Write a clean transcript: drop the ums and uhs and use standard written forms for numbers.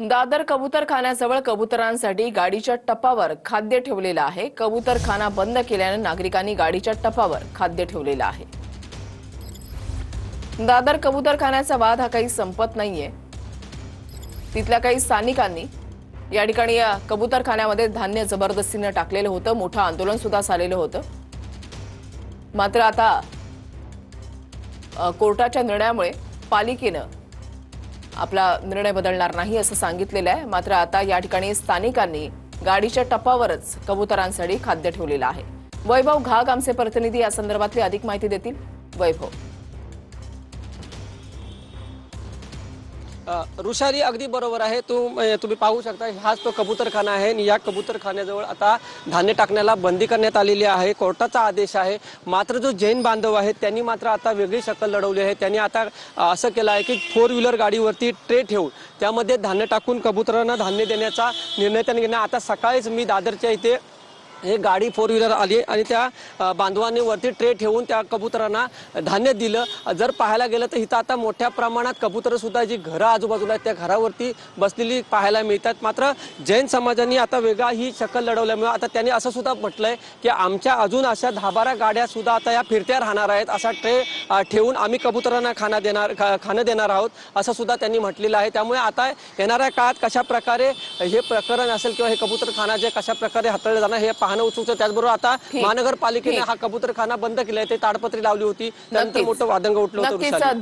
दादर कबूतरखान्याजवळ कबुतरांसाठी गाडीच्या टपावर खाद्य ठेवलेलं आहे। कबूतरखाना बंद केल्याने नागरिकांनी गाडीच्या टपावर खाद्य ठेवलेलं आहे। दादर कबूतरखान्याचा वाद हा काही संपत नाहीये। तिथल्या काही स्थानिकांनी या ठिकाणी कबूतरखान्यामध्ये धान्य जबरदस्तीने टाकलेलं होतं। मोठं आंदोलन सुद्धा झालेलं होतं। मात्र आता कोर्टाच्या निर्णयामुळे पालिकेनं आपला निर्णय बदलणार नाही असं सांगितलेलं आहे। मात्र आता या ठिकाणी स्थानिकांनी गाडीच्या टपावरच कबुतरांसाठी खाद्य ठेवलेलं आहे। वैभव घाग आमचे प्रतिनिधी या संदर्भातली अधिक माहिती देतील। वैभव। ऋषाली अगदी बरोबर आहे। तुम्ही पाहू शकता हाच तो कबूतरखाना आहे आणि या कबूतरखान्याजवळ आता धान्य टाकण्याला बंदी करण्यात आलेली आहे। कोर्टाचा आदेश आहे। मात्र जो जैन बांधव आहेत त्यांनी मात्र आता वेगळी शक्कल लढवली आहे। त्यांनी आता असं केलं आहे की 4 व्हीलर गाडीवरती ट्रे ठेवून त्यामध्ये धान्य टाकून कबुतरांना धान्य देण्याचा निर्णय त्यांनी घेतला। आता सकाळीच मी दादरच्या इथे हे गाडी 4 व्हीलर आली आणि त्या बांधवांनी वरती ट्रे ठेवून त्या कबुतरांना धान्य दिलं। जर पाहायला गेलं तर इथं आता मोठ्या प्रमाणात कबुतर सुद्धा जी घरं आजूबाजूला आहेत त्या घरावरती बसलेली पाहायला मिळतात। मात्र जैन समाजाने आता वेगळा ही शक्कल लढवल्यामुळे आता त्यांनी असं सुद्धा म्हटलंय की आमच्या अजून अशा 10-12 गाड्या सुद्धा आता या फिरत्या राहणार आहेत। असा ट्रे ठेवून आम्ही कबुतरांना खाणं देणार आहोत असं सुद्धा त्यांनी म्हटलेलं आहे। त्यामुळे आता येणाऱ्या काळात कशा प्रकारे हे प्रकरण असेल किंवा हे कबुतरखाना जे कशा प्रकारे हाताळलं जाणार हे पाहणं उत्सुक। त्याचबरोबर आता महानगरपालिकेने हा कबूतरखाना बंद केलाय। ते ताडपत्री लावली होती त्यानंतर मोठं वादंग उठलं होतं।